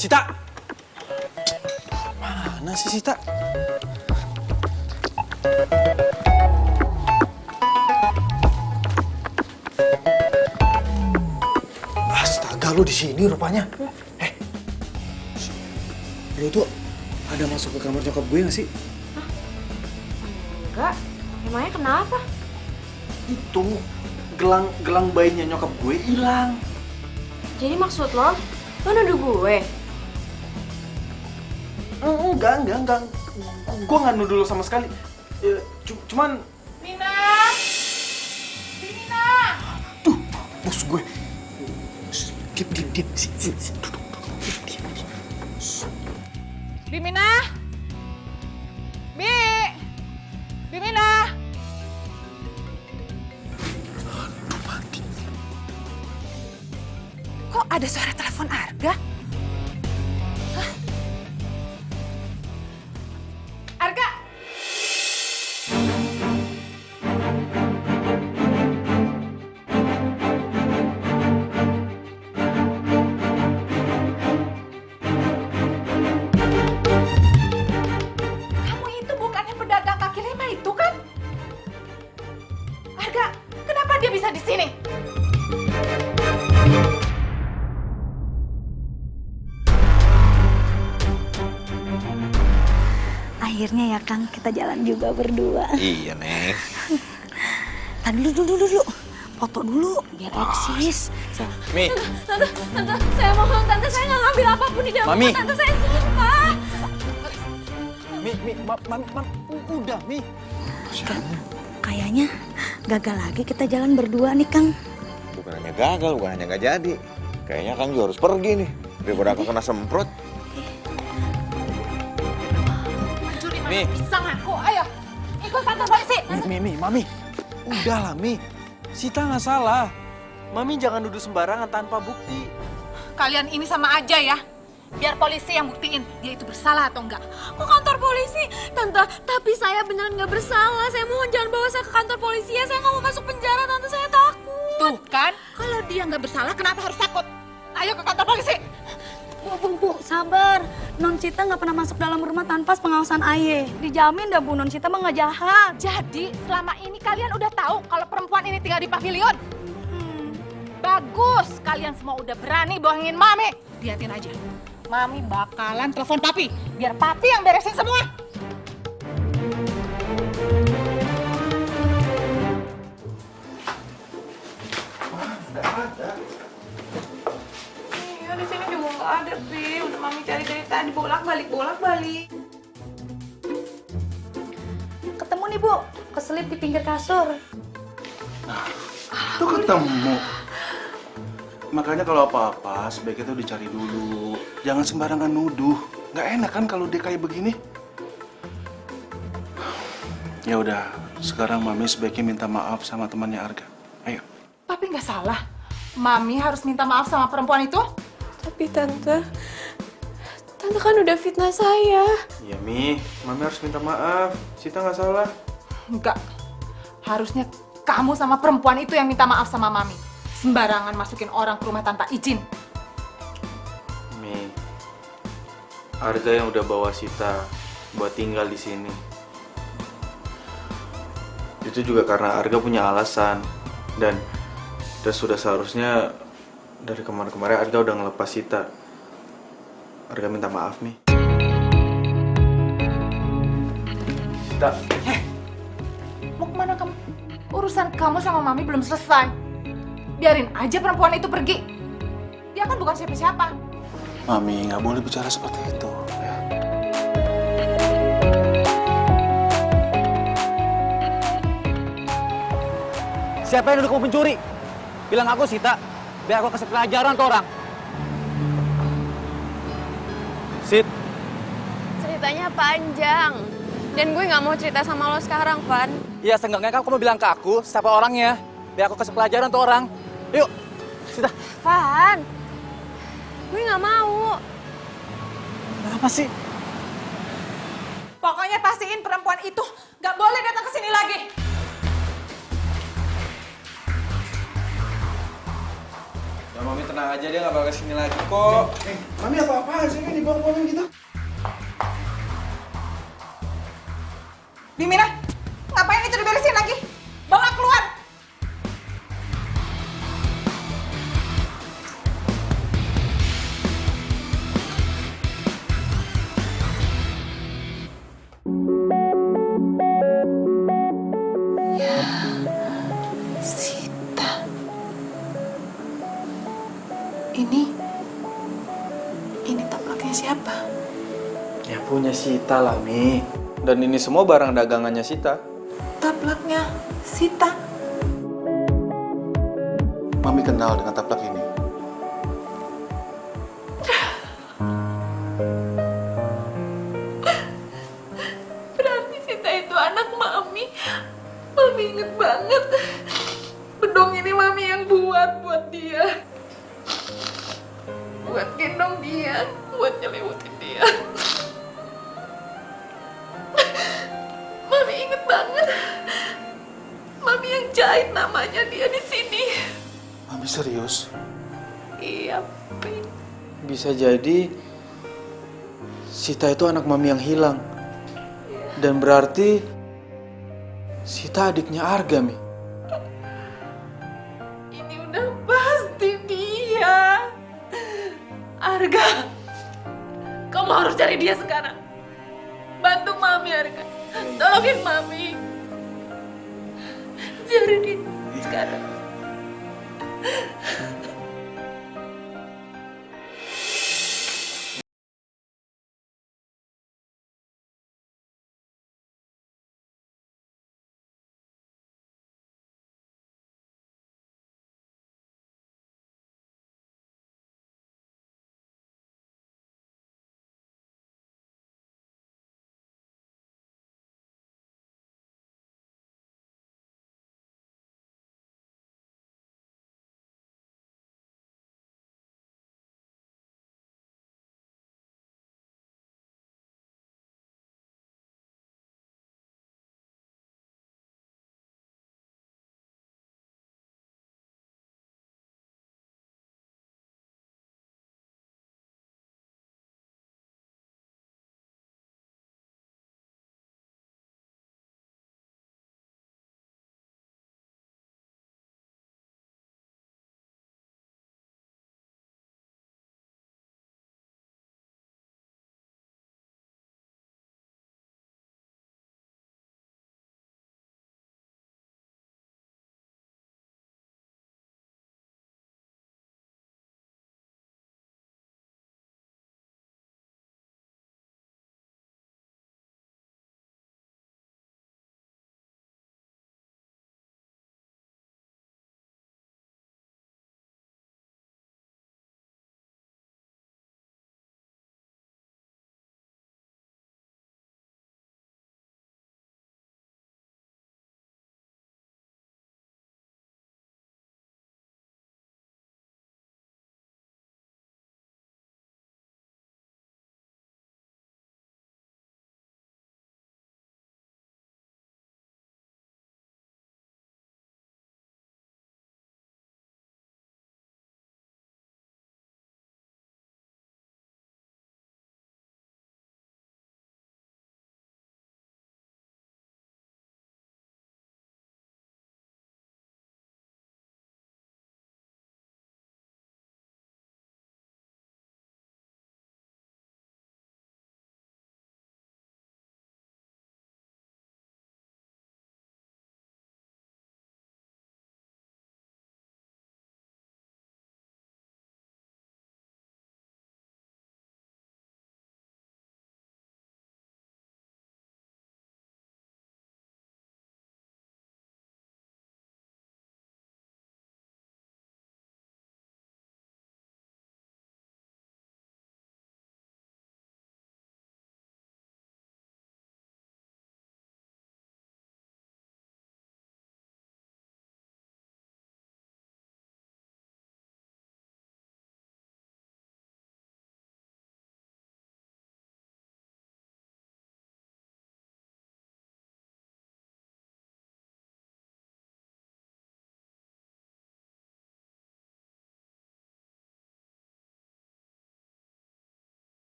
Sita! Mana sih Sita? Astaga, lu di sini rupanya. Lu tuh ada masuk ke kamar nyokap gue nggak sih? Enggak. Emangnya kenapa? Itu gelang bayinya nyokap gue hilang. Jadi maksud lo nuduh gue? Enggak. Gue nggak nuduh lo sama sekali. Cuman... Mina! Mina! Tuh, bos gue. Diam. Duduk. Diam. Bimina! Bimina! Aduh, mati. Kok ada suara telepon Arga? Hah? Arga! Kamu itu bukannya pedagang kaki lima itu kan? Arga, kenapa dia bisa di sini? Akhirnya ya, Kang, kita jalan juga berdua. Iya, Neng. Tadi dulu. Foto dulu, biar eksis. Mi. Tante, saya mohon, Tante, saya nggak ngambil apapun di dalam Mami. rumah Tante, saya sumpah. Mi, udah, Mi. Kayaknya gagal lagi kita jalan berdua nih, Kang. Bukan hanya gagal, bukan hanya nggak jadi. Kayaknya Kang juga harus pergi nih. Daripada aku kena semprot. Mi. Bisa ngaku, ayo. Ikut kantor polisi. Mami. Udahlah, Mi. Sita nggak salah. Mami jangan nuduh sembarangan tanpa bukti. Kalian ini sama aja ya. Biar polisi yang buktiin dia itu bersalah atau enggak. Kok kantor polisi? Tante, tapi saya beneran nggak bersalah. Saya mohon jangan bawa saya ke kantor polisi ya. Saya nggak mau masuk penjara, Tante. Saya takut. Tuh kan, kalau dia nggak bersalah kenapa harus takut? Ayo ke kantor polisi. Bu, sabar. Non Cita nggak pernah masuk dalam rumah tanpa pengawasan Aye. Dijamin dah, Bu, Non Cita mah nggak jahat. Jadi selama ini kalian udah tahu kalau perempuan ini tinggal di pavilion? Bagus, kalian semua udah berani bohongin Mami. Lihatin aja, Mami bakalan telepon Papi, biar Papi yang beresin semua. Iya, di sini juga nggak ada, Pi. Udah Mami cari dari tadi, bolak-balik. Ketemu nih, Bu. Keselip di pinggir kasur. Tuh ketemu. Makanya kalau apa-apa sebaiknya tuh dicari dulu. Jangan sembarangan nuduh. Nggak enak kan kalau dia kayak begini. Ya udah, sekarang Mami sebaiknya minta maaf sama temannya Arga. Ayo. Papi nggak salah. Mami harus minta maaf sama perempuan itu. Tapi Tante kan udah fitnah saya. Iya, Mi. Mami harus minta maaf. Sita nggak salah. Enggak. Harusnya kamu sama perempuan itu yang minta maaf sama Mami. Sembarangan masukin orang ke rumah tanpa izin. Mi, Arga yang udah bawa Sita buat tinggal di sini. Itu juga karena Arga punya alasan. Dan sudah seharusnya dari kemarin-kemarin Arga udah ngelepas Sita. Arga minta maaf, Mi. Sita. Mau kemana kamu? Urusan kamu sama Mami belum selesai. Biarin aja perempuan itu pergi. Dia kan bukan siapa-siapa. Mami, nggak boleh bicara seperti itu. Ya. Siapa yang nuduh kamu pencuri? Bilang aku, Sita. Biar aku kasih pelajaran tuh orang. Sit. Ceritanya panjang. Dan gue nggak mau cerita sama lo sekarang, Van. Ya, seenggaknya kamu bilang ke aku siapa orangnya. Biar aku kasih pelajaran tuh orang. Yuk, Sita. Van, gue nggak mau. Kenapa sih? Pokoknya pastiin perempuan itu nggak boleh datang ke sini lagi. Ya Mami tenang aja, dia nggak bakal kesini lagi kok. Mami apa-apaan sih kan dibawa-bawain gitu? Bimina, ngapain itu diberesin lagi? Bawa keluar. Ya, Sita. Ini taplaknya siapa? Ya punya Sita lah, Mi. Dan ini semua barang dagangannya Sita. Taplaknya Sita. Mami kenal dengan taplak ini. Berarti Sita itu anak Mami. Mami inget banget. Bedong ini Mami yang buat dia. Buat gendong dia, buat nyelimutin dia. Mami inget banget. Mami yang jahit namanya dia di sini. Mami serius? Iya, Pi. Bisa jadi Sita itu anak Mami yang hilang. Dan berarti Sita adiknya Arga, Mi. Ini udah pasti dia. Arga, kamu harus cari dia sekarang. Bantu Mami, Arga. Tolongin Mami. Cari dia sekarang.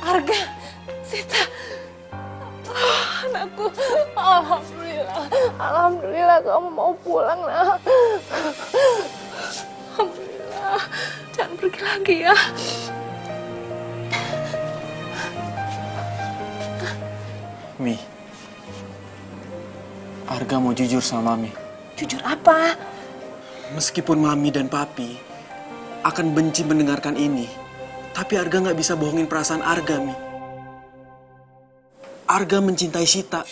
Arga, Sita. Oh, anakku, alhamdulillah. Alhamdulillah kamu mau pulang, nah. Alhamdulillah. Jangan pergi lagi ya. Mi, Arga mau jujur sama Mami. Jujur apa? Meskipun Mami dan Papi akan benci mendengarkan ini, tapi Arga nggak bisa bohongin perasaan Arga, Mi. Arga mencintai Sita.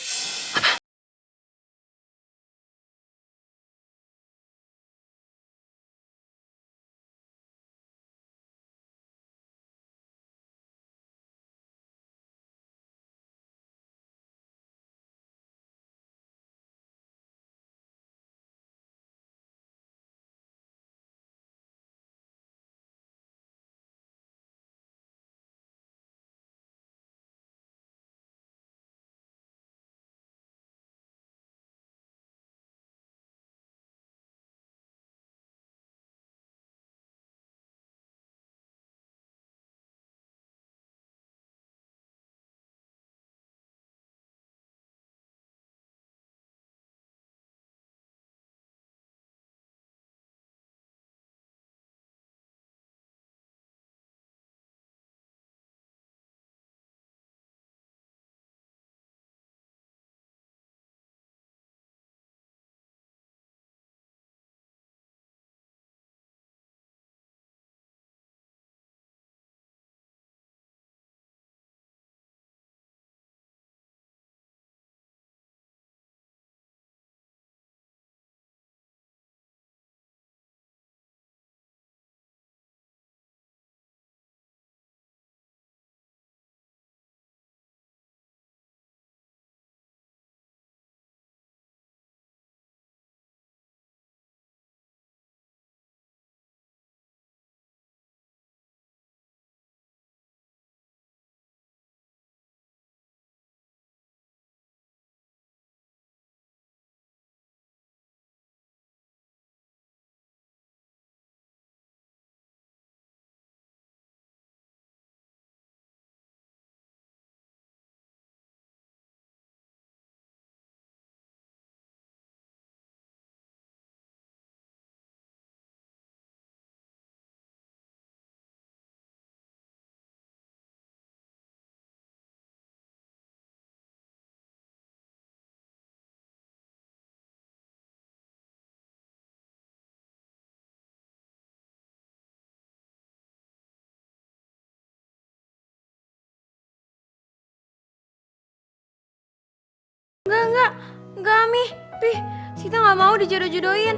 Enggak, Mi. Pih, Sita nggak mau dijodoh-jodohin.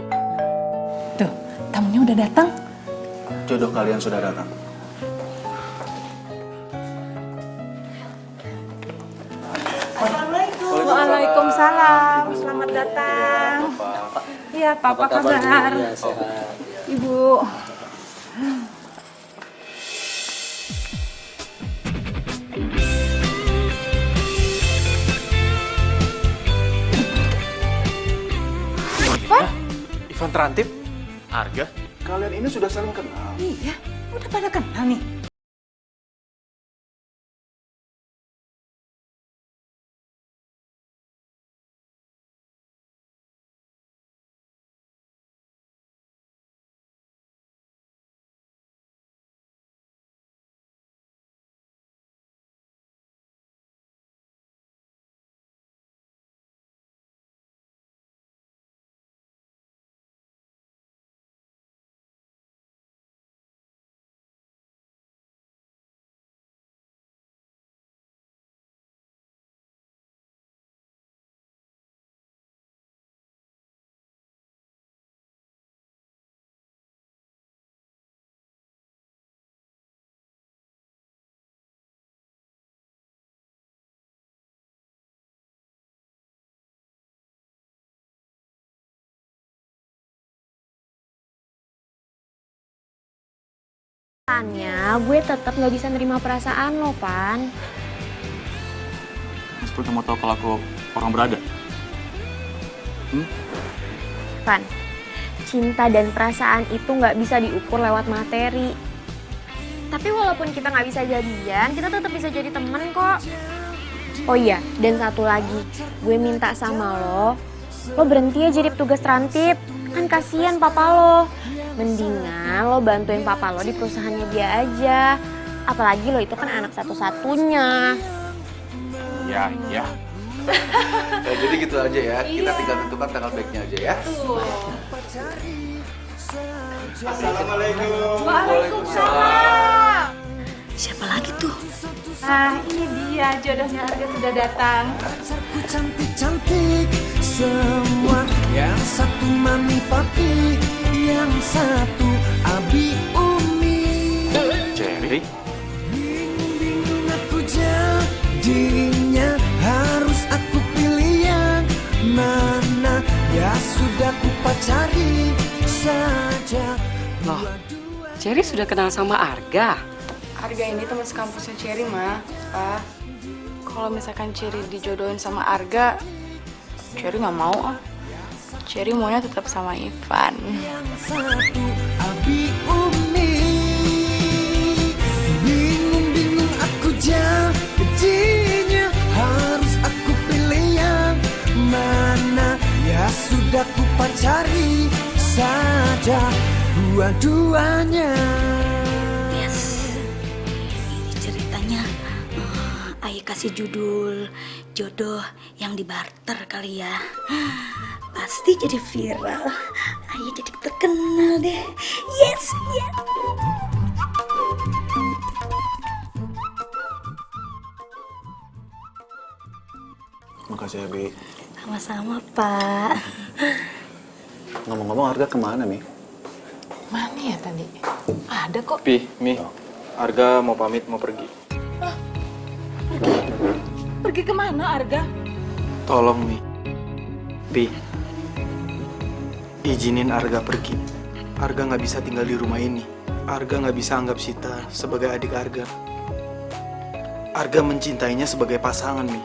Tuh, tamunya udah datang. Jodoh kalian sudah datang. Waalaikumsalam. Selamat datang. Iya, Papa kabar? Ibu. Ivan Terantip? Arga? Kalian ini sudah saling kenal. Iya, udah pada kenal nih. Gue tetap nggak bisa nerima perasaan lo, Pan. Seperti mau tahu kalau aku orang berada. Pan, cinta dan perasaan itu nggak bisa diukur lewat materi. Tapi walaupun kita nggak bisa jadian, kita tetap bisa jadi temen kok. Oh iya, dan satu lagi, gue minta sama lo berhenti ya jadi petugas terantip. Kan kasihan papa lo. Mendingan lo bantuin papa lo di perusahaannya dia aja. Apalagi lo itu kan anak satu-satunya. Ya. Ya, jadi gitu aja ya, kita tinggal tentukan tanggal baiknya aja ya. Assalamualaikum. Waalaikumsalam. Siapa lagi tuh? Nah, ini dia jodohnya Arga sudah datang. Cantik-cantik semua. Yang satu mami papi, yang satu abi umi. Cherry? Bingung aku jadinya, harus aku pilih yang mana. Ya sudah ku pacari saja. Loh, Cherry sudah kenal sama Arga? Arga ini teman sekampusnya Cherry, Ma. Pak, kalau misalkan Cherry dijodohin sama Arga, Cherry nggak mau ah. Cherry maunya tetap sama Ivan. Yang satu abi umi. Bingung aku jadinya, harus aku pilih yang mana. Ya sudah ku pacari saja dua-duanya. Ceritanya Ayah kasih judul jodoh yang dibarter kali ya. Pasti jadi viral. Ayah jadi terkenal deh. Yes. Makasih ya, Bi. Sama-sama, Pak. Ngomong-ngomong, Arga kemana, Mi? Mana ya tadi? Ada kok. Pi, Mi, Arga mau pamit, mau pergi. Pergi kemana Arga? Tolong, Mi. Pi, izinin Arga pergi. Arga nggak bisa tinggal di rumah ini. Arga nggak bisa anggap Sita sebagai adik Arga. Arga mencintainya sebagai pasangan, Mi.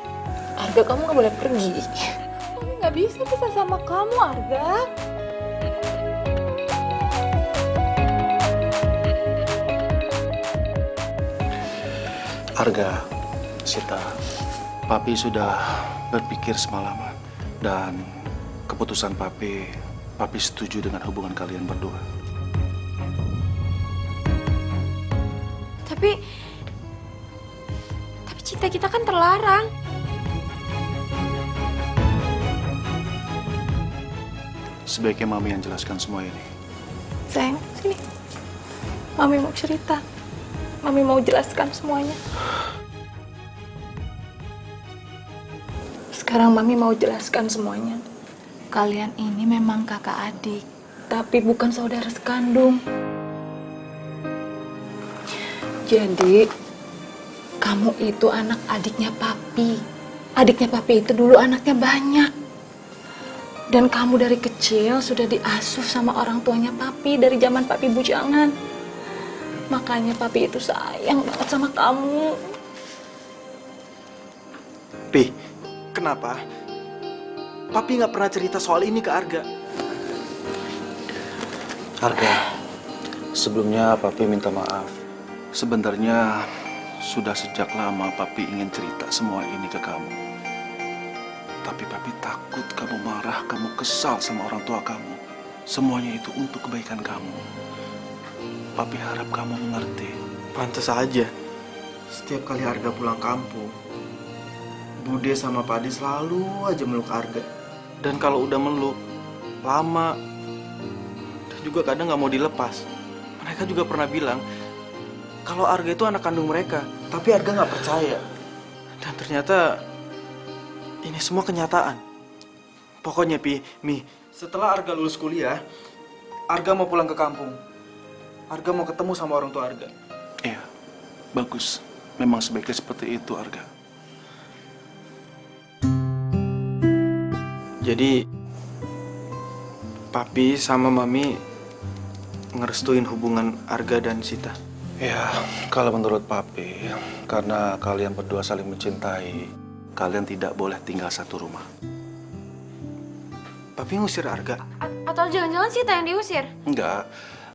Arga, kamu nggak boleh pergi. Mami nggak bisa pisah sama kamu, Arga. Arga, Sita, Papi sudah berpikir semalaman. Dan keputusan Papi setuju dengan hubungan kalian berdua. Tapi cinta kita kan terlarang. Sebaiknya Mami yang jelaskan semua ini. Sayang, sini. Mami mau cerita. Mami mau jelaskan semuanya. Sekarang Mami mau jelaskan semuanya. Kalian ini memang kakak adik, tapi bukan saudara sekandung. Jadi, kamu itu anak adiknya Papi. Adiknya Papi itu dulu anaknya banyak. Dan kamu dari kecil sudah diasuh sama orang tuanya Papi dari zaman Papi bujangan. Makanya Papi itu sayang banget sama kamu. Pi, kenapa? Papi nggak pernah cerita soal ini ke Arga. Arga, sebelumnya Papi minta maaf. Sebenarnya sudah sejak lama Papi ingin cerita semua ini ke kamu. Tapi Papi takut kamu marah, kamu kesal sama orang tua kamu. Semuanya itu untuk kebaikan kamu. Papi harap kamu mengerti. Pantes aja. Setiap kali Arga pulang kampung, Bude sama Padi selalu aja meluk Arga. Dan kalau udah meluk, lama. Dan juga kadang nggak mau dilepas. Mereka juga pernah bilang, kalau Arga itu anak kandung mereka. Tapi Arga nggak percaya. Dan ternyata, ini semua kenyataan. Pokoknya Mi, setelah Arga lulus kuliah, Arga mau pulang ke kampung. Arga mau ketemu sama orang tua Arga. Iya, bagus. Memang sebaiknya seperti itu, Arga. Jadi, Papi sama Mami ngerestuin hubungan Arga dan Sita. Ya, kalau menurut Papi, karena kalian berdua saling mencintai, kalian tidak boleh tinggal satu rumah. Papi ngusir Arga? Atau jangan-jangan Sita yang diusir? Enggak,